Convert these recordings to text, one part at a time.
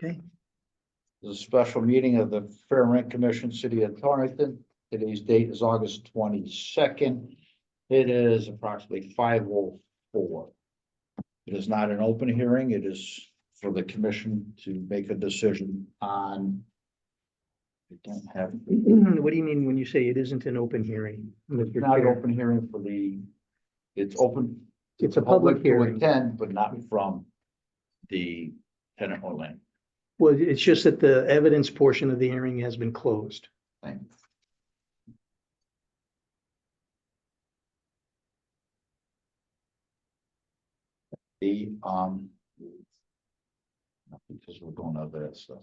Okay, The special meeting of the Fair Rent Commission, City of Torrington. Today's date is August 22nd. It is approximately 5:04. It is not an open hearing. It is for the commission to make a decision on. We don't have, what do you mean when you say it isn't an open hearing? Mr. not an Chair? open hearing for the, it's open. to It's a the public to hearing. attend, but not from the tenant or land. Well, it's just that the evidence portion of the hearing has been closed. Thing. The. Because we're going over that stuff.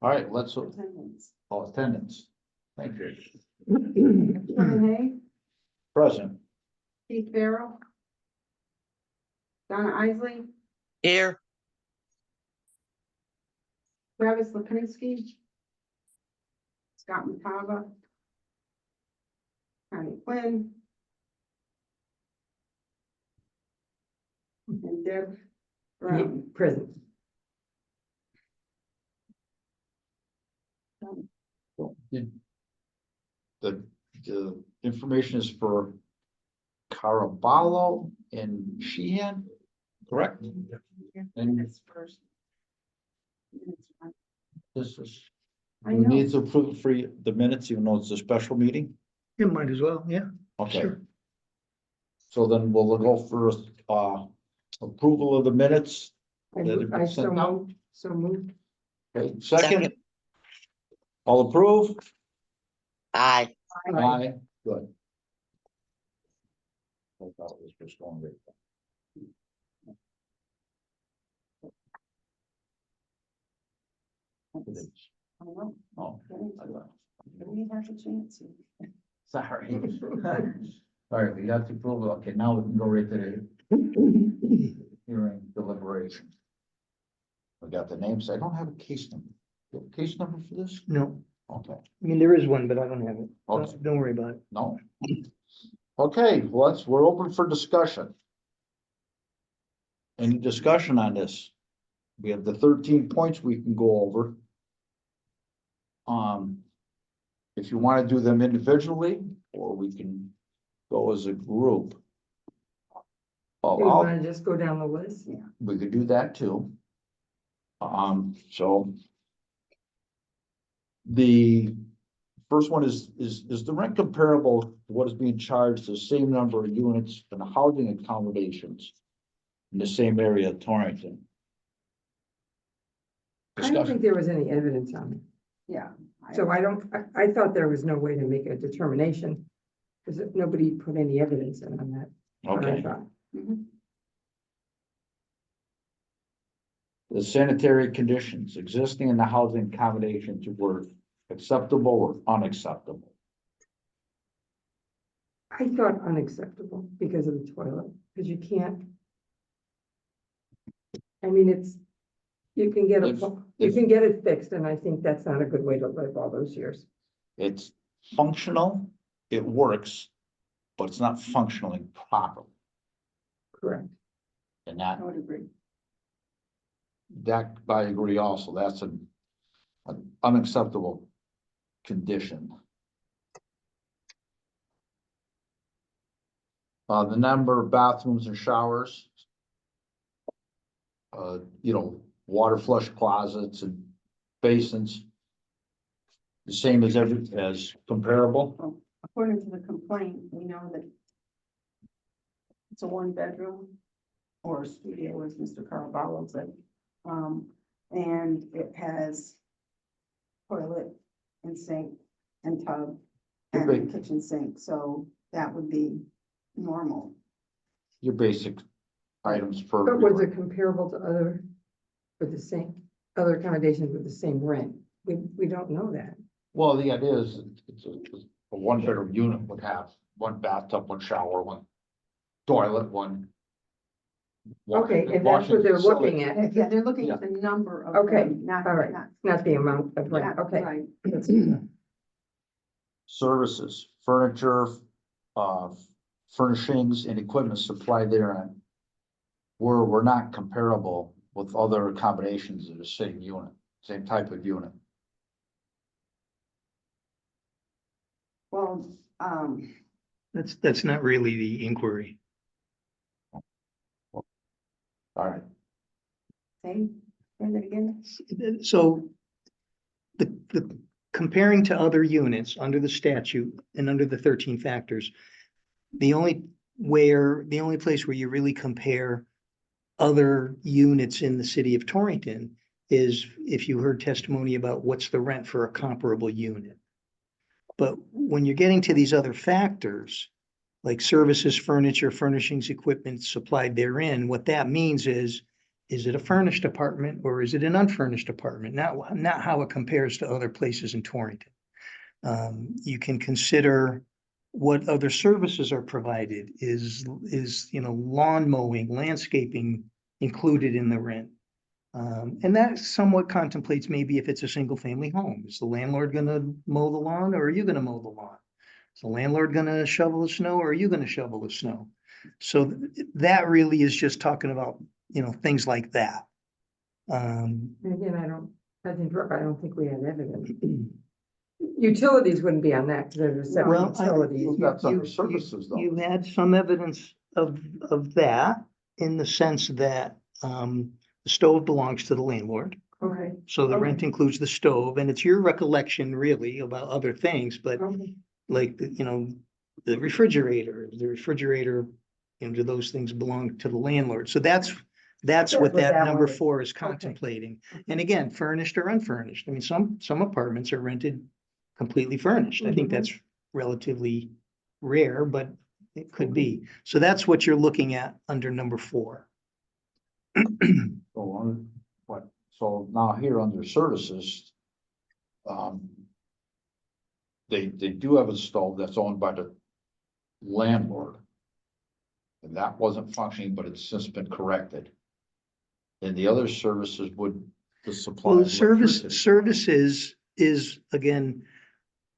All right, let's, attendance. Thank you. Kevin Hay, Present. Keith Farrell. Donna Isley, Here, Travis Lipinski. Scott McCava. Connie Quinn. And Deb Brown. Present. The information is for Caraballo and Sheehan, correct? And Minutes first. Minutes first. this is, I we know. need to approve for the minutes, even though it's a special meeting. You might as well, yeah. Okay, Sure. so then we'll go first, approval of the minutes. I That have been so sent out? moved, so moved. Okay, second, Second. all approve? aye, Aye, good. I thought it was just going right. It is. I know. Oh, I left. We have a chance. Sorry. All right, we got the approval. Okay, now we can go right to the hearing deliberation. We got the names. I don't have a case number. You have a case number for this? No, Okay, I mean, there is one, but I don't have it. Okay. Don't worry about it. no. Okay, we're open for discussion. Any discussion on this? We have the 13 points we can go over. If you want to do them individually, or we can go as a group. You Oh, wanna just go down the list? Yeah. we could do that too. So. The first one is the rent comparable to what is being charged, the same number of units and housing accommodations in the same area of Torrington? I don't think there was any evidence on it, Yeah. so I thought there was no way to make a determination. Because nobody put any evidence in on that. what I Okay, thought. Mhm. the sanitary conditions existing in the housing accommodations were acceptable or unacceptable? I thought unacceptable because of the toilet, because you can't. I mean, you can get it fixed, and I think that's not a good way to live all those years. It's functional, it works, but it's not functioning properly. Correct. And that I would agree. I agree also, that's an unacceptable condition. The number of bathrooms and showers. Water flush closets and basins. The same as comparable. According to the complaint, we know that it's a one-bedroom or a studio, as Mr. Caraballo said. And it has toilet and sink and tub Okay. and kitchen sink, so that would be normal. Your basic items for. But was it comparable to other accommodations with the same rent? We don't know that. Well, the idea is it's a one bedroom unit would have one bathtub, one shower, one toilet, one. Okay, and that's what they're looking at, Yeah, they're looking at the number of. Okay, them, not, all right. not. not the amount of rent, not- okay. Right. Services, furniture, furnishings and equipment supplied therein. Were not comparable with other accommodations in the same unit. Same type of unit. Well, That's not really the inquiry. All right, say that again. So the comparing to other units under the statute and under the 13 factors, the only place where you really compare other units in the city of Torrington is if you heard testimony about what's the rent for a comparable unit. But when you're getting to these other factors, like services, furniture, furnishings, equipment supplied therein, what that means is it a furnished apartment or is it an unfurnished apartment? Not how it compares to other places in Torrington. You can consider what other services are provided. Is lawn mowing, landscaping included in the rent? And that somewhat contemplates maybe if it's a single family home. Is the landlord gonna mow the lawn or are you gonna mow the lawn? Is the landlord gonna shovel the snow or are you gonna shovel the snow? So that really is just talking about, things like that. And again, I don't think we have evidence. Utilities wouldn't be on that, because there's separate Well, utilities. We've got some services though. You had some evidence of that in the sense that, the stove belongs to the landlord. Okay, So the Okay. rent includes the stove and it's your recollection really about other things, but okay. like, the refrigerator, do those things belong to the landlord? So that's what what that that number one is. 4 is contemplating. And again, furnished or unfurnished. I mean, some apartments are rented completely furnished. I think Mhm. that's relatively rare, but it could be. So that's what you're looking at under number 4. So now here under services. They do have a stove that's owned by the landlord. And that wasn't functioning, but it's since been corrected. And the other services would, the supply. Well, of electricity. services is again,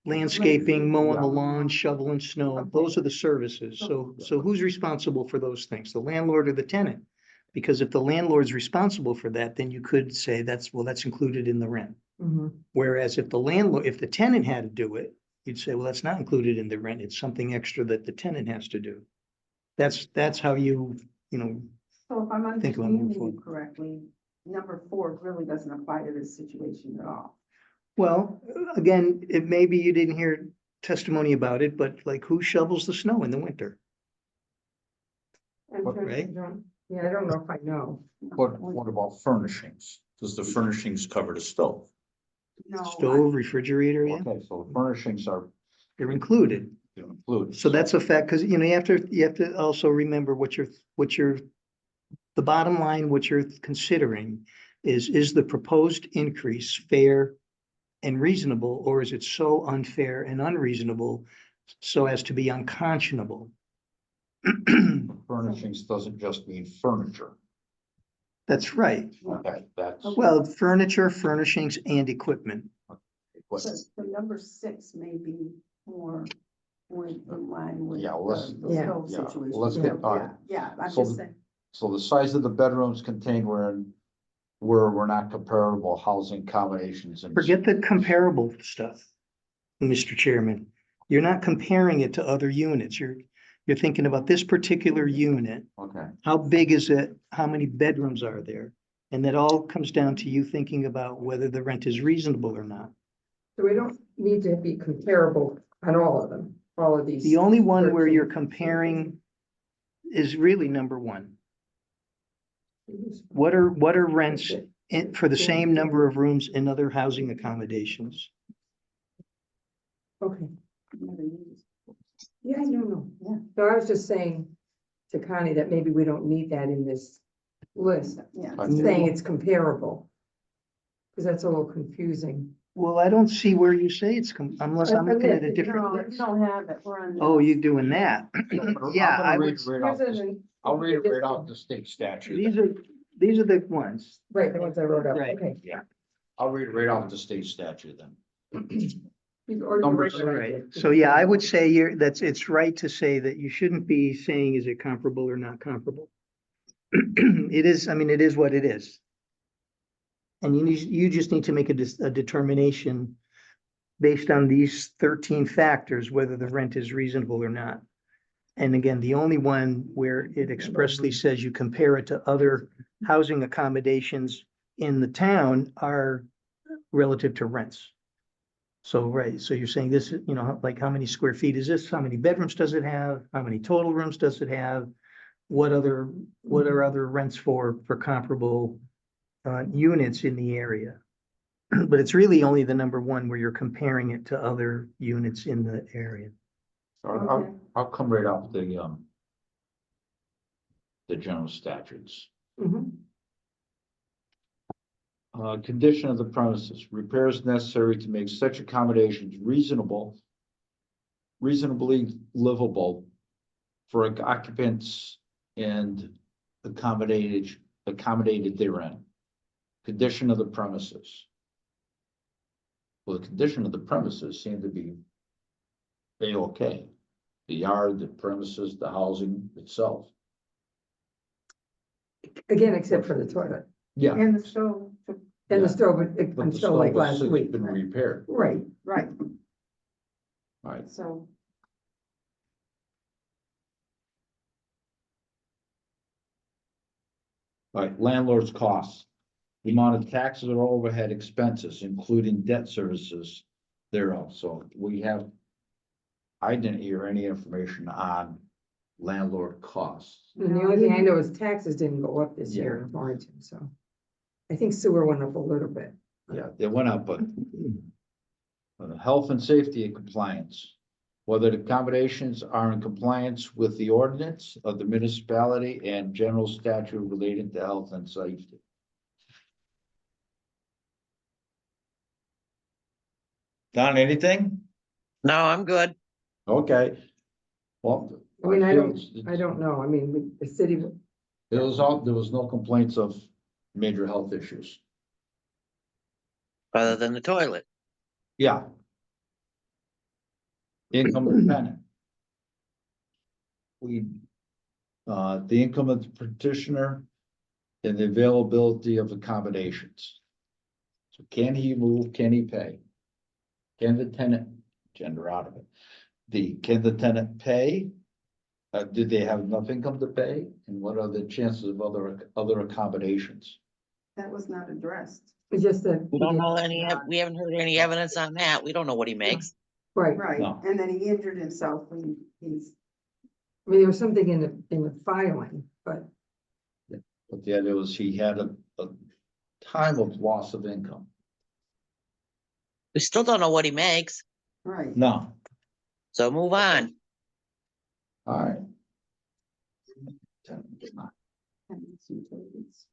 landscaping, mowing the Yeah. lawn, shoveling snow, those are the services. So who's responsible for those things? The landlord or the tenant? Because if the landlord's responsible for that, then you could say that's included in the rent. Mhm. Whereas if the tenant had to do it, you'd say, well, that's not included in the rent. It's something extra that the tenant has to do. That's how you know, So if I'm Think about understanding number you correctly, number 4 really doesn't apply to this situation at all. well, again, it maybe you didn't hear testimony about it, but like who shovels the snow in the winter? I'm trying to- Right. Yeah, I don't know if I know. What about furnishings? Does the furnishings cover the stove? No, Stove, refrigerator, yeah, Okay, so the furnishings are they're included. included. So that's a fact, because you have to also remember the bottom line, what you're considering is the proposed increase fair and reasonable, or is it so unfair and unreasonable so as to be unconscionable? Furnishings doesn't just mean furniture. That's right. Okay, that's. Well, furniture, furnishings, and equipment. so number 6 may be more in line with Yeah, let's- the Yeah. stove Yeah, situation. let's get, all right. Yeah, I'm So just saying, So the size of the bedrooms contained where we're not comparable housing combinations and. Forget the comparable stuff, Mr. Chairman. You're not comparing it to other units. You're thinking about this particular unit. Okay, How big is it? How many bedrooms are there? And that all comes down to you thinking about whether the rent is reasonable or not. So we don't need to be comparable on all of them, all of these. The only one where 13. you're comparing is really number 1. What are rents for the same number of rooms in other housing accommodations? Okay, never used. yeah, no. Yeah. So I was just saying to Connie that maybe we don't need that in this list, Yeah. I think- saying it's comparable. Because that's a little confusing. Well, I don't see where you say unless I'm looking at a No, different you list. don't have it, we're on. Oh, you're doing that. Yeah, I would, I'll read it right off the state statute. these are the ones. Right, the ones I wrote up, Right. okay. I'll read it right off the state statute then. Numbers. All right, so yeah, I would say it's right to say that you shouldn't be saying, is it comparable or not comparable? It is what it is. And you just need to make a determination based on these 13 factors, whether the rent is reasonable or not. And again, the only one where it expressly says you compare it to other housing accommodations in the town are relative to rents. So, right, so you're saying this, you know, like how many square feet is this? How many bedrooms does it have? How many total rooms does it have? What are other rents for comparable units in the area? But it's really only the number one where you're comparing it to other units in the area. Okay. I'll come right off the general statutes. Mhm. Condition of the premises, repairs necessary to make such accommodations reasonably livable for occupants and accommodated therein. Condition of the premises. Well, the condition of the premises seem to be A-okay. The yard, the premises, the housing itself. Again, except for the toilet Yeah. And the stove, and Yeah. the stove, But the until like stove has last since week. been repaired. Right, right, All right. so. All right, landlord's costs. The amount of taxes or overhead expenses, including debt services thereof. So we have. I didn't hear any information on landlord costs. and the only thing I know is taxes didn't go up this year in Torrington, so. I think sewer went up a little bit. Yeah, they went up, but. Health and safety and compliance. Whether the accommodations are in compliance with the ordinance of the municipality and general statute related to health and safety. Don, anything? No, I'm good. Okay. Well. I mean, I don't it's- know, I mean, the city, There was no complaints of major health issues. Other than the toilet. Yeah. Income dependent. The income of the petitioner and the availability of accommodations. So can he move, can he pay? Can the tenant, gender out of it, can the tenant pay? Did they have enough income to pay? And what are the chances of other accommodations? That was not addressed. it's just that. We don't know we haven't heard any evidence on that. We don't know what he makes. Right, Right, No. and then he injured himself when he's, I mean, there was something in the filing, but But the idea was he had a time of loss of income. We still don't know what he makes. right. No, So move on. all right. Tenants, utilities.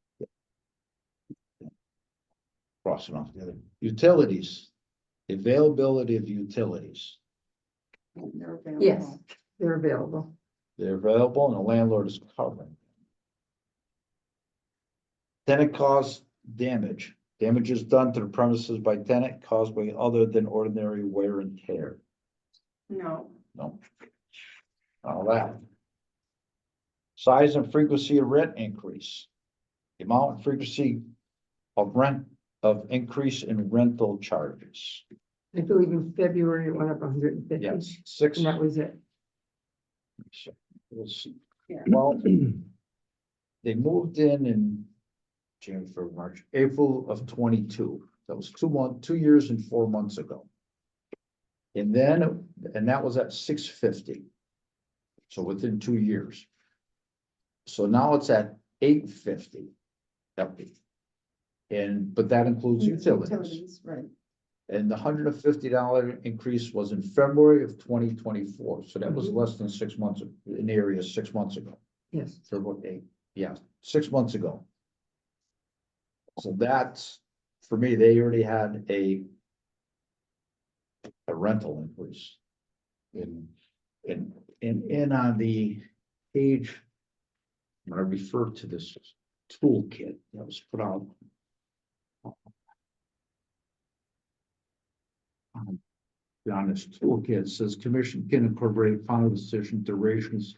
Crossing off the other. Utilities, availability of utilities. And they're available. yes, they're available. They're available and the landlord is covering. Tenant caused damage. Damage is done to the premises by tenant caused by other than ordinary wear and tear. No, No. All that. Size and frequency of rent increase. The amount and frequency of increase in rental charges. I believe in February it went up 150. Yes, six. And that was it. We'll see. Yeah. Well, they moved in January, February, March, April of 22. That was 2 years and 4 months ago. And that was at 650. So within 2 years. So now it's at 850. But that includes utilities. right. And the $150 increase was in February of 2024. So that was less than 6 months, in the area 6 months ago. Yes, For what, 6 months ago. So that's, for me, they already had a rental increase. And on the page, I'm gonna refer to this toolkit that was put out. On this toolkit, it says commission can incorporate final decision durations.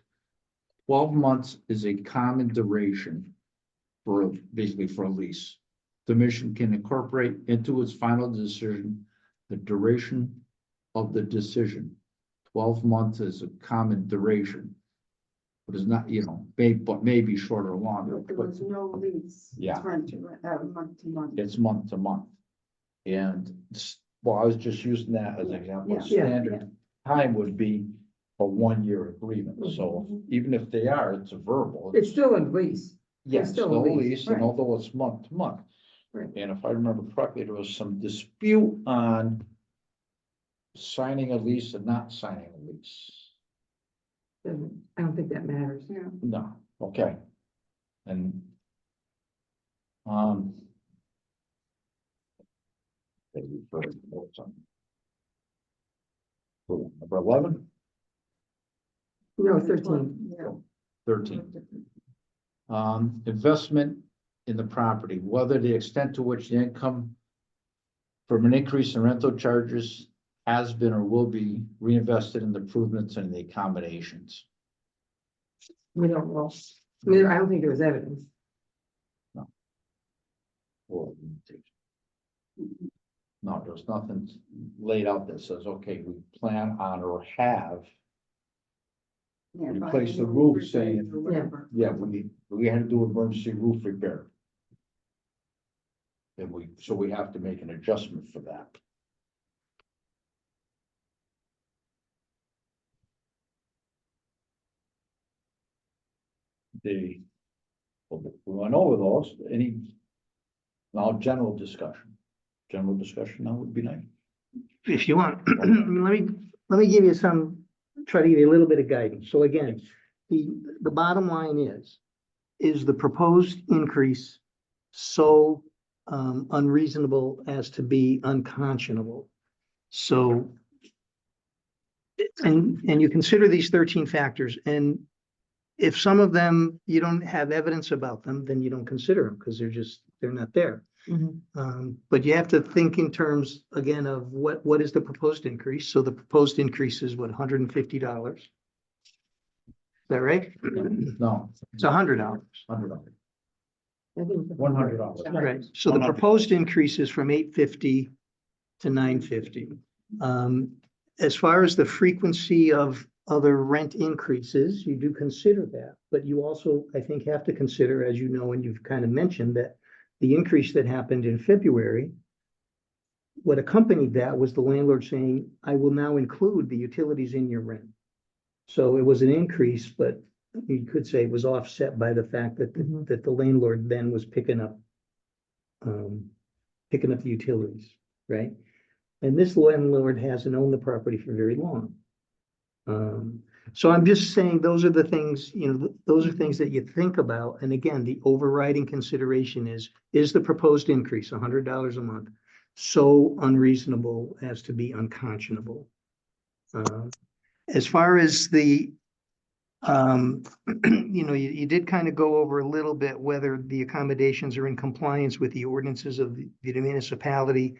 12 months is a common duration for basically for a lease. Commission can incorporate into its final decision the duration of the decision. 12 months is a common duration. But it's not, but maybe shorter or longer, But there but was no lease. Yeah. It's rent to rent, month to month. it's month to month. And, well, I was just using that as an example. Yeah. Yeah. Standard time would be a 1-year agreement, so even if they are, it's a verbal. It's still a lease. Yes, still a still a lease, lease, and right. although it's month to month. Right. And if I remember correctly, there was some dispute on signing a lease and not signing a lease. I don't think that matters. Yeah. No, okay. And, um. maybe for notes on- Oh, Number 11, No, 13. Yeah. 13. Investment in the property, whether the extent to which the income from an increase in rental charges has been or will be reinvested in the improvements and the accommodations. We don't know. I mean, I don't think there was evidence. Or no, there's nothing laid out that says, okay, we plan on or have. Yeah, Replace the buying roof, refrigerators saying- or whatever. Yeah, we had to do emergency roof repair. And so we have to make an adjustment for that. We went over those, now general discussion now would be nice. If you want, let me give you try to give you a little bit of guidance. So again, the bottom line is the proposed increase so unreasonable as to be unconscionable? So, and you consider these 13 factors, and if some of them, you don't have evidence about them, then you don't consider them because they're not there. But you have to think in terms, again, of what is the proposed increase? So the proposed increase is what, $150? Is that right? No. It's $100. $100. I think $100. Right, so the proposed increase is from $850 to $950. As far as the frequency of other rent increases, you do consider that, but you also, I think, have to consider, as you know, and you've kind of mentioned, that the increase that happened in February, what accompanied that was the landlord saying, I will now include the utilities in your rent. So it was an increase, but you could say it was offset by the fact that, Mhm. that the landlord then was picking up the utilities, right? And this landlord hasn't owned the property for very long. So I'm just saying, those are the things, those are things that you think about. And again, the overriding consideration is the proposed increase, $100 a month, so unreasonable as to be unconscionable? As far as the, you did kind of go over a little bit whether the accommodations are in compliance with the ordinances of the municipality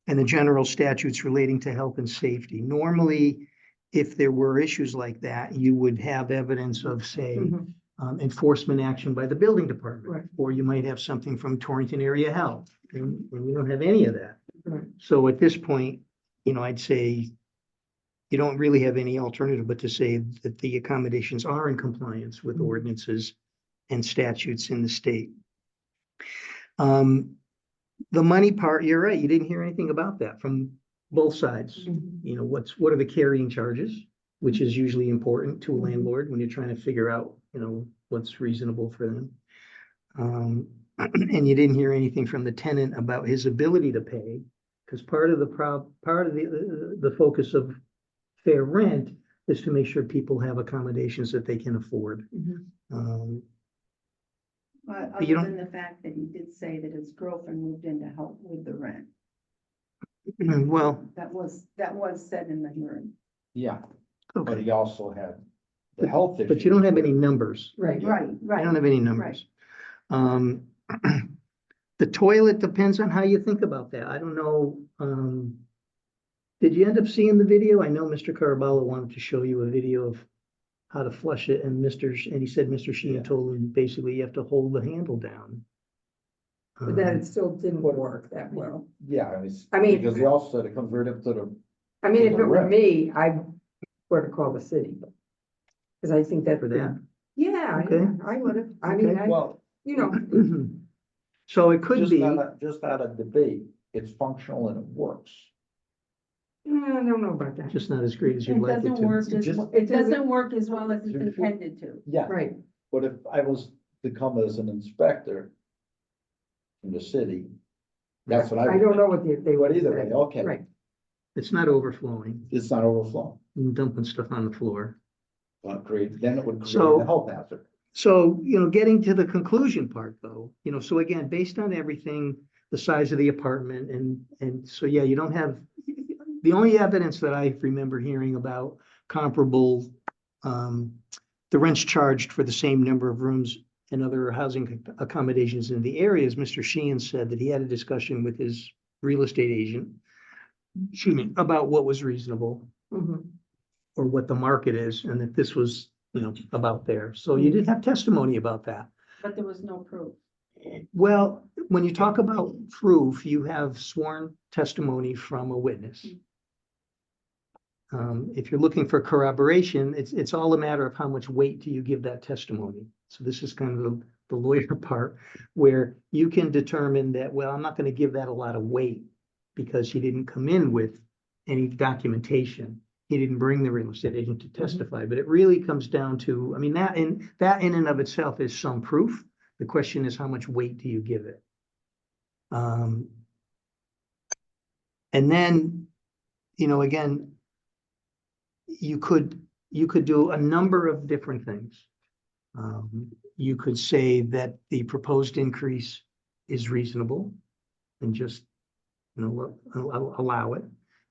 and the general statutes relating to health and safety. Normally, if there were issues like that, you would have evidence of, say, Mhm. Enforcement action by the building department. Right. Or you might have something from Torrington Area Health, and you don't have any of that. Right. So at this point, I'd say you don't really have any alternative but to say that the accommodations are in compliance with Mhm. ordinances and statutes in the state. The money part, you're right, you didn't hear anything about that from both sides. Mhm. What are the carrying charges, which is usually important to a Mhm. landlord when you're trying to figure out, what's reasonable for them. And you didn't hear anything from the tenant about his ability to pay, because part of the focus of fair rent is to make sure people have accommodations that they can afford. Mhm. But you other don't- than the fact that he did say that his girlfriend moved in to help with the rent. Well, That was said in the hearing. Yeah, but okay, he also had the health issue. but you don't have any numbers. Right. Right, I right. don't have any numbers. The toilet depends on how you think about that. I don't know. Did you end up seeing the video? I know Mr. Caraballo wanted to show you a video of how to flush it, and he said Mr. Sheehan Yeah. told him basically you have to hold the handle down. but that it still didn't work that well. Yeah, I mean- because they also said it comes right up to the, I mean, if it were Correct. me, I would have called the city. Cause I think that. For that? Yeah, Okay. yeah, I would have, I mean, I, well, you know, So it could be, just out of debate, it's functional and it works. I don't know about that. just not as great as you'd It like it doesn't to. work Just- it doesn't work as well as it's Just- intended to. Yeah, Right, but if I was to come as an inspector from the city, that's what I. I would don't think. know what they But would either say. way, okay. Right, It's not overflowing It's not overflowing, and dumping stuff on the floor. then it would create So- a health hazard. So, getting to the conclusion part though, so again, based on everything, the size of the apartment and so, yeah, you don't have, the only evidence that I remember hearing about comparable, the rents charged for the same number of rooms and other housing accommodations in the area is Mr. Sheehan said that he had a discussion with his real estate agent, excuse me, about what was reasonable mhm, or what the market is, and that this was, about there. So you did have testimony about that. But there was no proof. Well, when you talk about proof, you have sworn testimony from a witness. If you're looking for corroboration, it's all a matter of how much weight do you give that testimony. So this is kind of the lawyer part, where you can determine that, well, I'm not gonna give that a lot of weight because he didn't come in with any documentation. He didn't bring the real estate agent to testify, but it really comes down to, I mean, that in and of itself is some proof. The question is, how much weight do you give it? And then, again, you could do a number of different things. You could say that the proposed increase is reasonable and just, allow it.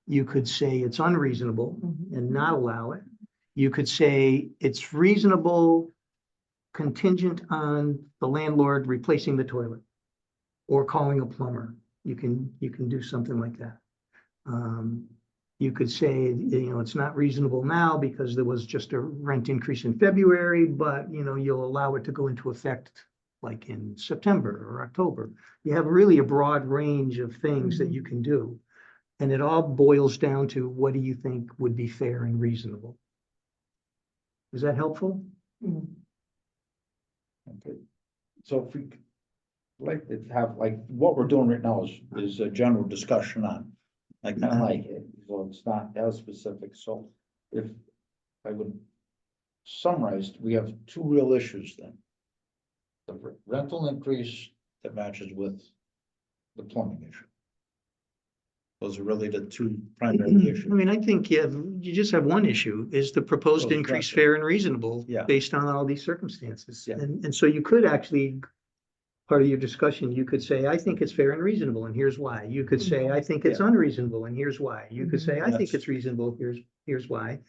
You could say it's unreasonable and not allow it. You could say it's reasonable contingent on the landlord replacing the toilet or calling a plumber. You can do something like that. You could say, it's not reasonable now because there was just a rent increase in February, but, you'll allow it to go into effect like in September or October. You have really a broad range of things that you can do. And it all boils down to, what do you think would be fair and reasonable? Is that helpful? mhm. Okay. So if we could like to have, like, what we're doing right now is a general discussion on. I kind of like it, so it's not as specific, so if I would summarize, we have two real issues then. The rental increase that matches with the plumbing issue. Those are really the two primary issues. I mean, I think you just have one issue, is the proposed Well, increase exactly. fair and reasonable? Yeah. Based on all these circumstances. Yeah. And so you could actually, part of your discussion, you could say, I think it's fair and reasonable, and here's why. You could say, I think it's Yeah. unreasonable, and here's why. You could say, I think That's- it's reasonable, here's why.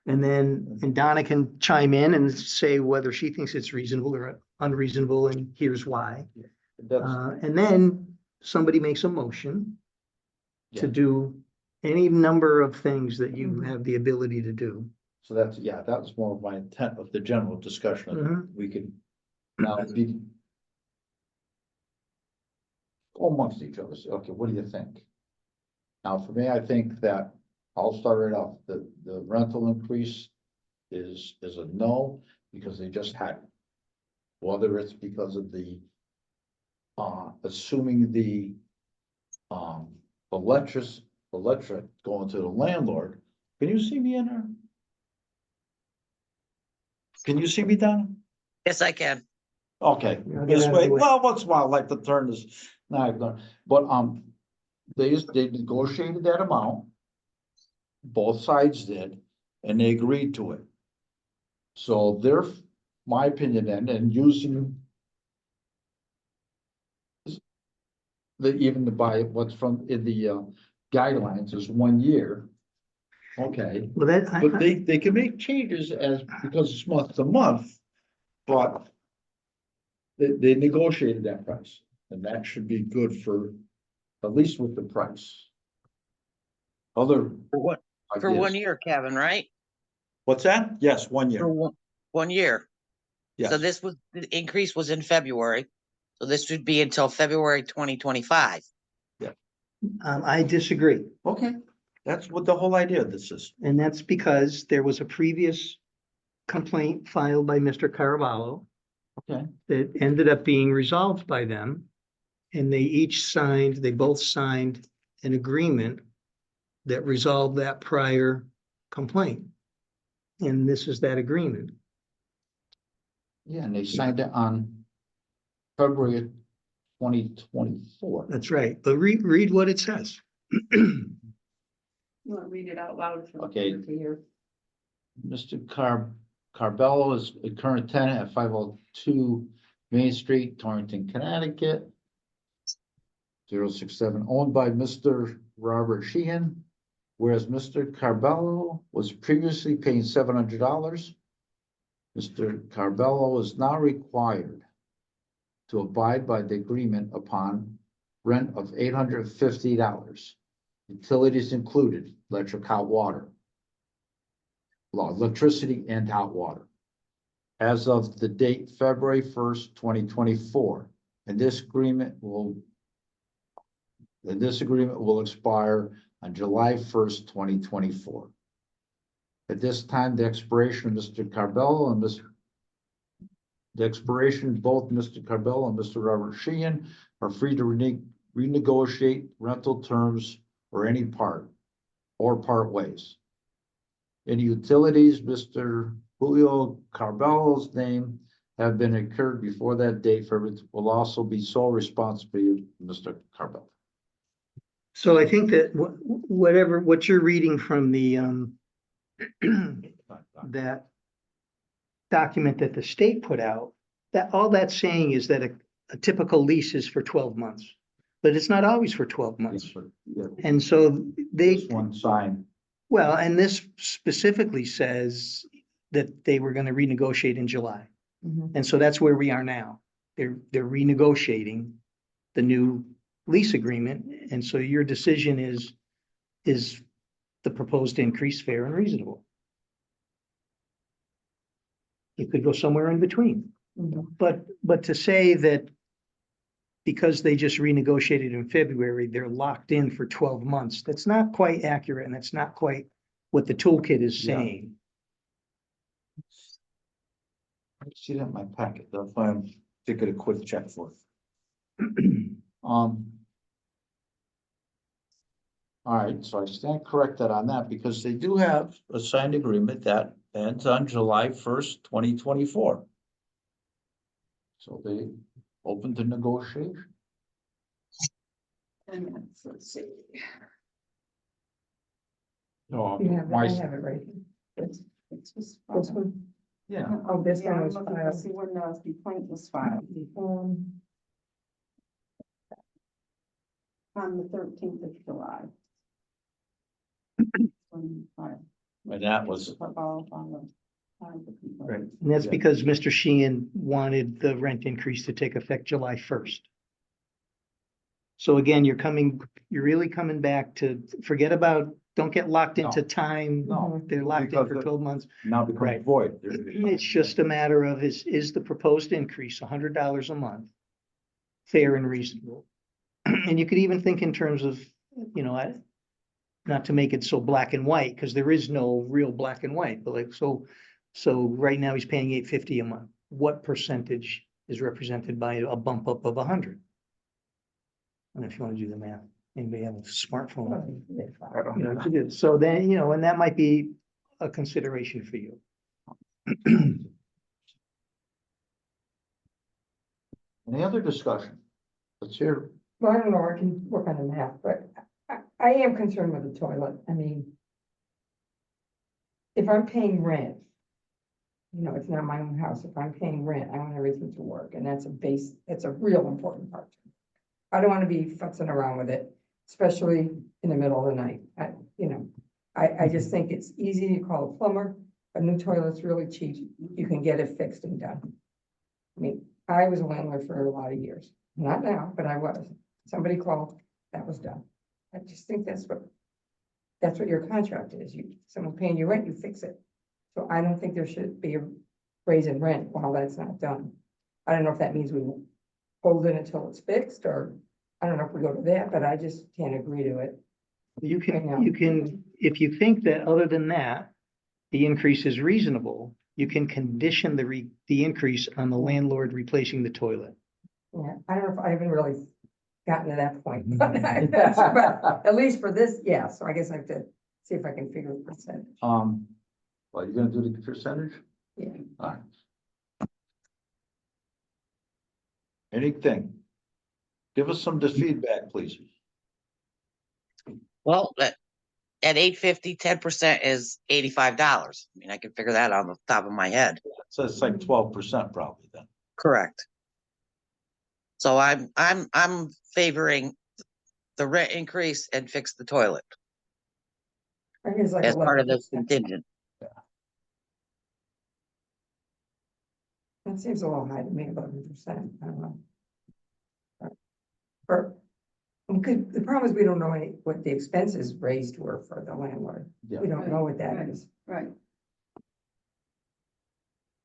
And Donna can chime in and say whether she thinks it's reasonable or unreasonable, and here's why. That's, And then somebody makes a motion to Yeah. do any number of things that you Mhm. have the ability to do. so that's, yeah, that was more of my intent of the general discussion. Mhm. We could now be amongst each other, say, okay, what do you think? Now, for me, I think that I'll start right off, the rental increase is a no, because they just had it. Whether it's because of the assuming the electric going to the landlord. Can you see me in there? Can you see me, Donna? Yes, I can. Okay, Yeah, I'll get this out of way, the way. well, once in a while, I like to turn this, but, they negotiated that amount. Both sides did, and they agreed to it. So my opinion then, and using even to buy what's from, in the guidelines is 1 year. Okay. Well, But they can make changes because it's month to month, but they negotiated that price, and that should be good for, at least with the price. Other. For 1 ideas. year, Kevin, right? What's that? Yes, 1 For year. one year. So Yes, the increase was in February. So this would be until February 2025. I disagree. Okay, that's what the whole idea of this is. And that's because there was a previous complaint filed by Mr. Caravallo Okay. that ended up being resolved by them. And they both signed an agreement that resolved that prior complaint. And this is that agreement. Yeah, and they signed it on February 2024. That's right. But read what it says. You want to read it out loud? for the Okay. clerk to hear? Mr. Carbello is a current tenant at 502 Main Street, Torrington, Connecticut. 067, owned by Mr. Robert Sheehan, whereas Mr. Carbello was previously paying $700. Mr. Carbello is now required to abide by the agreement upon rent of $850. Utilities included, hot water. Electricity and hot water. As of the date February 1st, 2024, and this agreement will expire on July 1st, 2024. At this time, the expiration of Mr. Carbello and both Mr. Carbello and Mr. Robert Sheehan are free to renegotiate rental terms or any part ways. Any utilities, Mr. Julio Carbello's name have been incurred before that date will also be sole responsibility of Mr. Carbello. So I think that what you're reading from the, that document that the state put out, that all that's saying is that a typical lease is for 12 months, but it's not always for 12 months. Yeah, And so this one signed. well, and this specifically says that they were going to renegotiate in July. Mhm. And so that's where we are now. They're renegotiating the new lease agreement. And so your decision is the proposed increase fair and reasonable? You could go somewhere in between. Mhm. But to say that because they just renegotiated in February, they're locked in for 12 months, that's not quite accurate, and that's not quite what the toolkit is Yeah. saying. I see that in my packet, that's why I'm thinking a quick check for it. All right, so I stand corrected on that because they do have a signed agreement that ends on July 1st, 2024. So they open to negotiation. And let's see. No, You have, my- I have it right here. It's just This filed. one? yeah, Oh, this Yeah, one I'm was looking to filed. see when the complaint was filed, on the 13th of July. When filed. and that was, Mr. Carball filed the complaint. Right, and that's Yeah. because Mr. Sheehan wanted the rent increase to take effect July 1st. So again, you're really coming back to, forget about, don't get locked into No. time. no, They're locked in because for the- 12 months. now becomes Right. void. It's just a matter of is the proposed increase $100 a month fair and reasonable? And you could even think in terms of, not to make it so black and white, because there is no real black and white, but like, so right now he's paying $850 a month. What percentage is represented by a bump up of 100? And if you want to do the math, anybody have a smartphone? So then, and that might be a consideration for you. Any other discussion? Let's hear. Well, I don't know, I can work on the math, but I am concerned with the toilet. I mean, if I'm paying rent, it's not my own house. If I'm paying rent, I want everything to work, and that's a real important part. I don't want to be futzing around with it, especially in the middle of the night. I just think it's easy to call a plumber. A new toilet's really cheap. You can get it fixed and done. I mean, I was a landlord for a lot of years, not now, but I was. Somebody called, that was done. I just think that's what your contract is. Someone paying you rent, you fix it. So I don't think there should be a raise in rent while that's not done. I don't know if that means we hold it until it's fixed, or I don't know if we go to that, but I just can't agree to it. You I know. can, if you think that other than that, the increase is reasonable, you can condition the increase on the landlord replacing the toilet. Yeah, I don't know if I haven't really gotten to that point, but at least for this, yeah, so I guess I have to see if I can figure the percentage. Well, you're gonna do the percentage? Yeah. Alright. Anything? Give us some feedback, please. Well, at 850, 10% is $85. I mean, I can figure that on the top of my head. So it's like 12% probably then. Correct. So I'm favoring the rent increase and fix the toilet I think it's like as part of this 11%. contingent. That seems a little high to me, 11%, I don't know. Or, the problem is we don't know what the expenses raised were for the landlord. Yeah. We don't know what that Right. is. Right.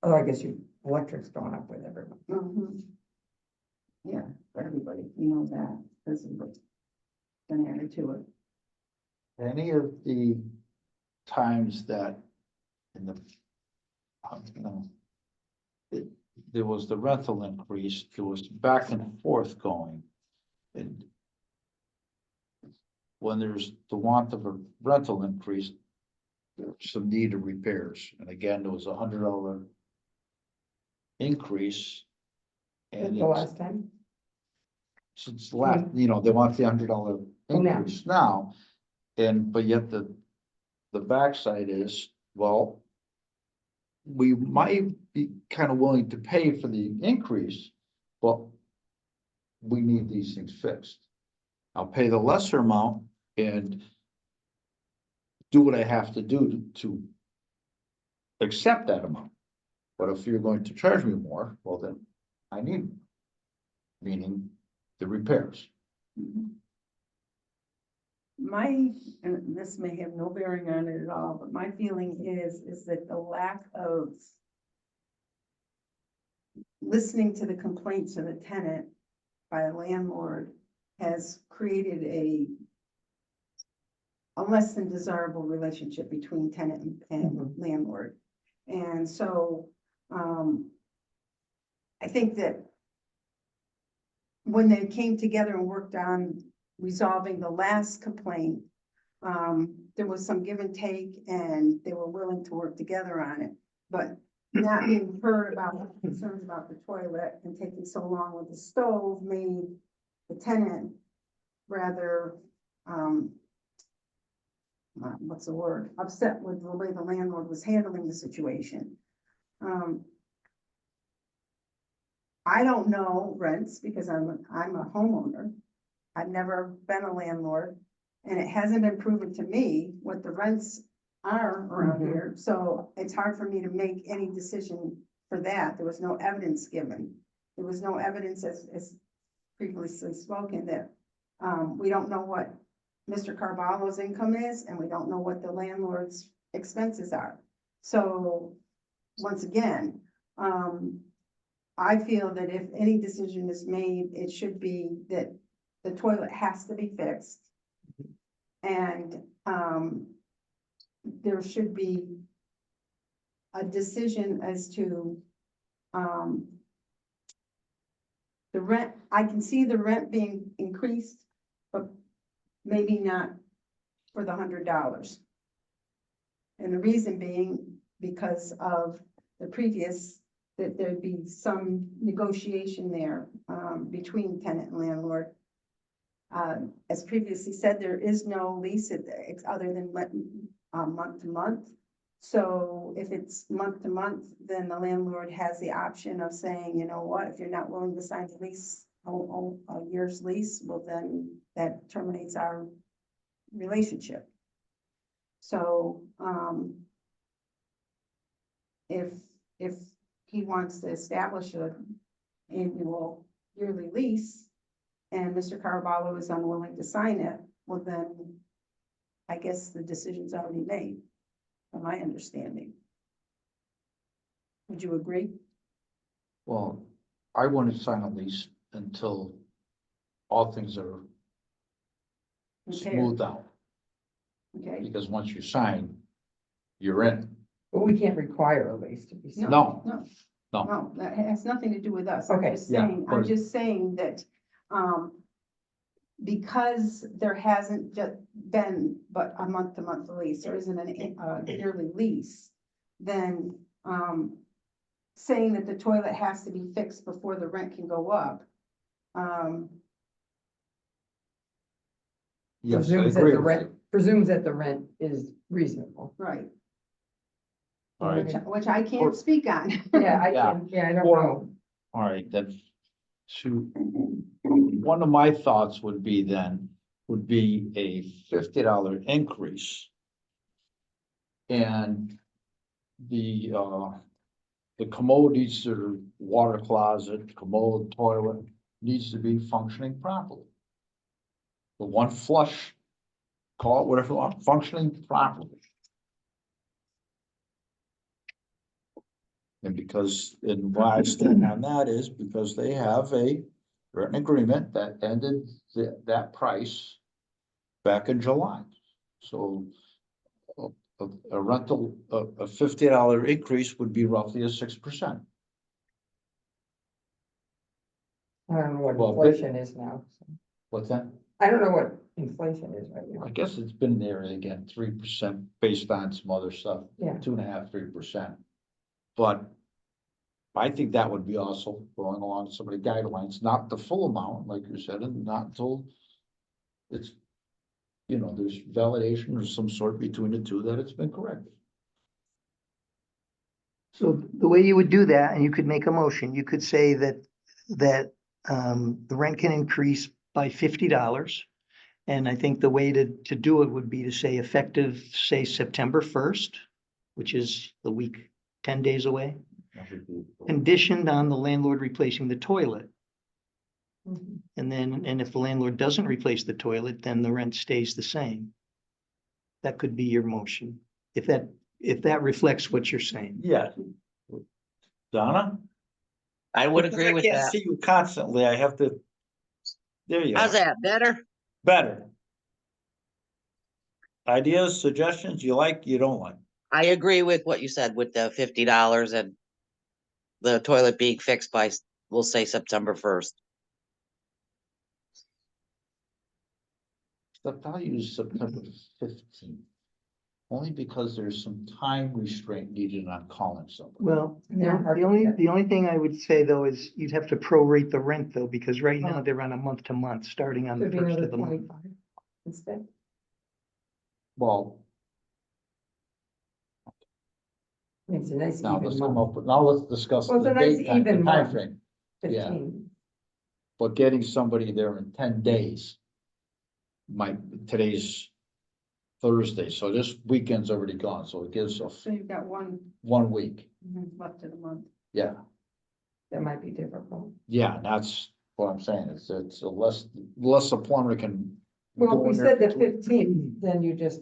Oh, I guess electric's going up with everyone. Mhm. Yeah, for everybody, you know that, this is what's been added to it. Any of the times that in the, you know, there was the rental increase, there was back and forth going. And when there's the want of a rental increase, there's some need of repairs. And again, there was $100 increase. And The it's, last time, since last, you know, they want the $100 Oh, now. increase now. And, but yet the backside is, well, we might be kind of willing to pay for the increase, but we need these things fixed. I'll pay the lesser amount and do what I have to do to accept that amount. But if you're going to charge me more, well, then I need, meaning the repairs. Mhm. My, and this may have no bearing on it at all, but my feeling is that the lack of listening to the complaints of the tenant by a landlord has created a less than desirable relationship between tenant and landlord. And so, I think that when they came together and worked on resolving the last complaint, there was some give and take and they were willing to work together on it. But not being heard about concerns about the toilet and taking so long with the stove made the tenant rather, what's the word, upset with the way the landlord was handling the situation. I don't know rents because I'm a homeowner. I've never been a landlord, and it hasn't been proven to me what the rents are around Mhm. here, so it's hard for me to make any decision for that. There was no evidence given. There was no evidence as previously spoken that, we don't know what Mr. Carvalho's income is, and we don't know what the landlord's expenses are. So, once again, I feel that if any decision is made, it should be that the toilet has to be fixed. And, there should be a decision as to, the rent. I can see the rent being increased, but maybe not for the $100. And the reason being because of the previous, that there'd be some negotiation there, between tenant and landlord. As previously said, there is no lease other than month to month. So if it's month to month, then the landlord has the option of saying, you know what, if you're not willing to sign the lease, a year's lease, well, then that terminates our relationship. So, if he wants to establish an annual yearly lease and Mr. Carvalho is unwilling to sign it, well, then I guess the decision's already made, from my understanding. Would you agree? Well, I want to sign a lease until all things are Okay, smoothed out, okay. because once you sign, you're in. But we can't require a lease to be signed. No. No, No. no, that has nothing to do with us. I'm Okay. just Yeah, saying, I'm but- just saying that, because there hasn't just been but a month-to-month lease, there isn't a yearly lease, then, saying that the toilet has to be fixed before the rent can go up, Yes, I Presumes that agree the with rent, you. presumes that the rent is reasonable. right, All right, which I can't speak on. Yeah, I Yeah. can, yeah, I don't Or- know. all right, then. One of my thoughts would be then, would be a $50 increase. And the commode needs to, water closet, commode, toilet, needs to be functioning properly. The one flush, call it whatever you want, functioning properly. And because, and why I stand on that is because they have a written agreement that ended that price back in July. So a rental, a $50 increase would be roughly a 6%. I don't know what Well, but- inflation is now. So. What's that? I don't know what inflation is right now. I guess it's been there again, 3% based on some other stuff, Yeah. 2.5%, 3%. But I think that would be also going along some of the guidelines, not the full amount, like you said, and not until it's, you know, there's validation of some sort between the two that it's been corrected. So the way you would do that, and you could make a motion, you could say that, the rent can increase by $50. And I think the way to do it would be to say effective, say, September 1st, which is the week, 10 days away, conditioned on the landlord replacing the toilet. Mhm. And then, and if the landlord doesn't replace the toilet, then the rent stays the same. That could be your motion, if that reflects what you're saying. Yeah. Donna? I would agree with I can't that. see you constantly, I have to. There you How's are, that? Better? better. Ideas, suggestions, you like, you don't like? I agree with what you said with the $50 and the toilet being fixed by, we'll say September 1st. The value is September 15th. Only because there's some time restraint needed on calling somebody. Well, Yeah, hard the to only, get. the only thing I would say though is you'd have to prorate the rent though, because right now Oh. they're on a month to month, starting on the Could be first another of the month. 25 instead. Well, It's a nice now even let's come month. up with, now let's discuss Well, it's the a nice date, time, the even month. timeframe. yeah. 15. But getting somebody there in 10 days. Today's Thursday, so this weekend's already gone, so it gives us So you've got one 1 week. left of the month. Yeah, That might be difficult. yeah, that's what I'm saying, it's a less a plumber can. Well, go if we in there said the for- 15th, then you just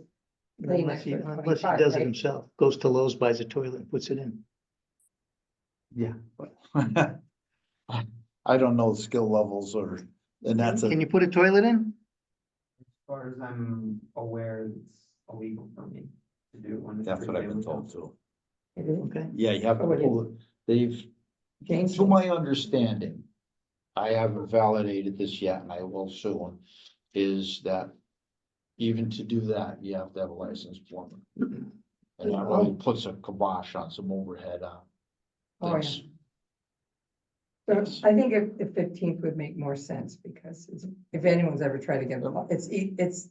lay Unless next he, to unless he 25, does it right? himself, goes to Lowe's, buys a toilet, and puts it in. Yeah, but I don't know the skill levels or, and that's Can a, you put a toilet in? As far as I'm aware, it's illegal for me to do one. that's what I've been told too. It is. Okay, Yeah, you have to Oh, it is. pull it, they've, James, to my understanding, I haven't validated this yet, and I will soon, is that even to do that, you have to have a licensed plumber. And that really puts a kibosh on some overhead Oh, yeah. things. So I think if the 15th would make more sense because if anyone's ever tried to get a lot, it's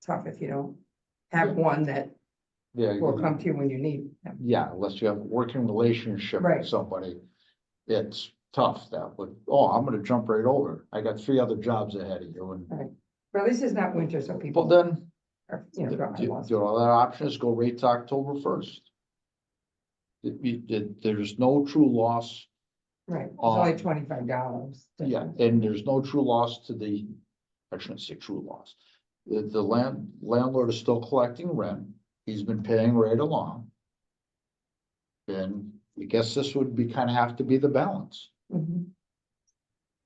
tough if you don't have one that Yeah, will come to you when you need them. yeah, unless you have a working relationship Right. with somebody, it's tough. That would, oh, I'm gonna jump right over. I got 3 other jobs ahead of you, and Well, this is not winter, so well, people then are, the don't have lots. other option is go right to October 1st. There's no true loss. Right, it's only $25. Yeah, and there's no true loss to the, I shouldn't say true loss. The landlord is still collecting rent. He's been paying right along. And I guess this would be kind of have to be the balance. Mhm.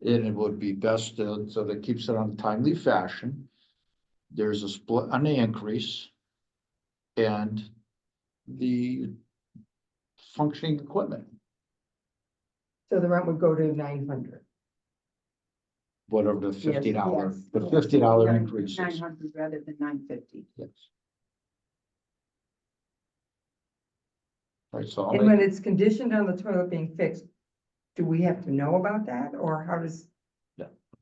And it would be best, so that keeps it on a timely fashion. There's a split on the increase. And the functioning equipment, So the rent would go to 900. whatever the Yes, $50, Yes. the $50 increase Nine is. hundred rather than 950. Yes. Right, so I'll And when make, it's conditioned on the toilet being fixed, do we have to know about that, or how does?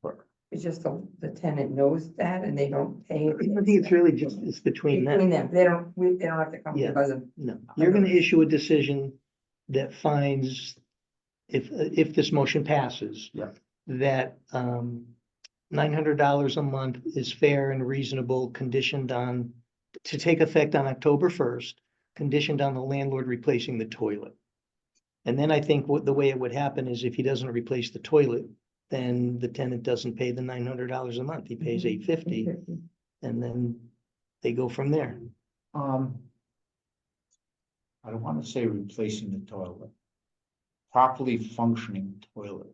Sure. It's just the tenant knows that and they don't pay it? I think it's really just, it's between Between them. them, they don't have to come to Yeah. us. No, you're gonna issue a decision that finds, if this motion passes. Yeah. That, $900 a month is fair and reasonable, conditioned on, to take effect on October 1st, conditioned on the landlord replacing the toilet. And then I think the way it would happen is if he doesn't replace the toilet, then the tenant doesn't pay the $900 a month, he pays $850, and then they go from there. I don't wanna say replacing the toilet. Properly functioning toilet,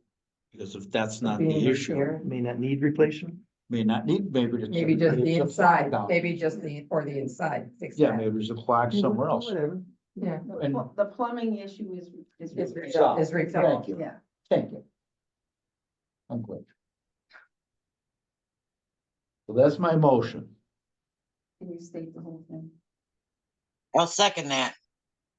because if that's not the Being issue, repaired. May not need replacement. may not need, maybe. Maybe just the it's a inside, down. maybe just the inside, fix Yeah, that. maybe there's a clog somewhere else. Whatever. Yeah. And- The plumbing issue is. Is resolved. is resolved. Thank you. Yeah. Thank you. I'm glad. So that's my motion. Can you state the whole thing? I'll second that.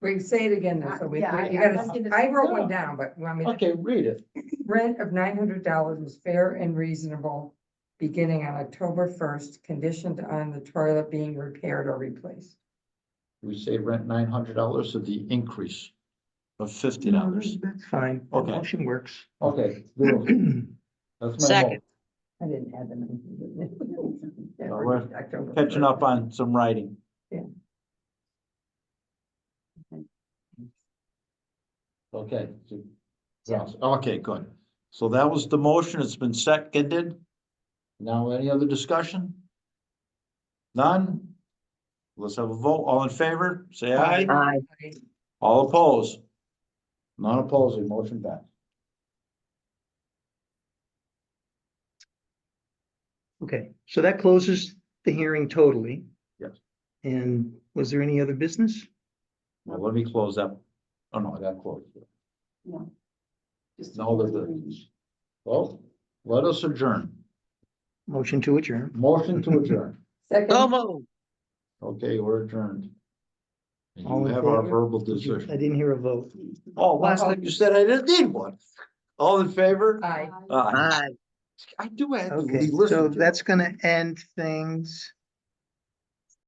We say it again, though, so Yeah, you I gotta, did it. I wrote No. one down, but you want me to? Okay, read it. Rent of $900 is fair and reasonable, beginning on October 1st, conditioned on the toilet being repaired or replaced. We say rent $900 of the increase of No, $50. that's fine. The Okay. motion works. Okay, beautiful. That's my Second. motion. I didn't add them in. All right. Catching up on some writing. Yeah. Okay. Yes, okay, good. So that was the motion. It's been seconded. Now, any other discussion? None? Let's have a vote. All in favor, say aye. Aye. All opposed? None opposing, motion passed. Okay, so that closes the hearing totally. Yes. And was there any other business? Well, let me close that. Oh, no, that closed. No. Just- No other business. Well, let us adjourn. Motion to adjourn. Motion to adjourn. So Second, moved. Okay, we're adjourned. And All you in have our favor? verbal I decision. didn't hear a vote. Oh, last time you said I didn't need one. All in favor? aye. Aye. Aye. I do have to Okay, listen so to. that's gonna end things.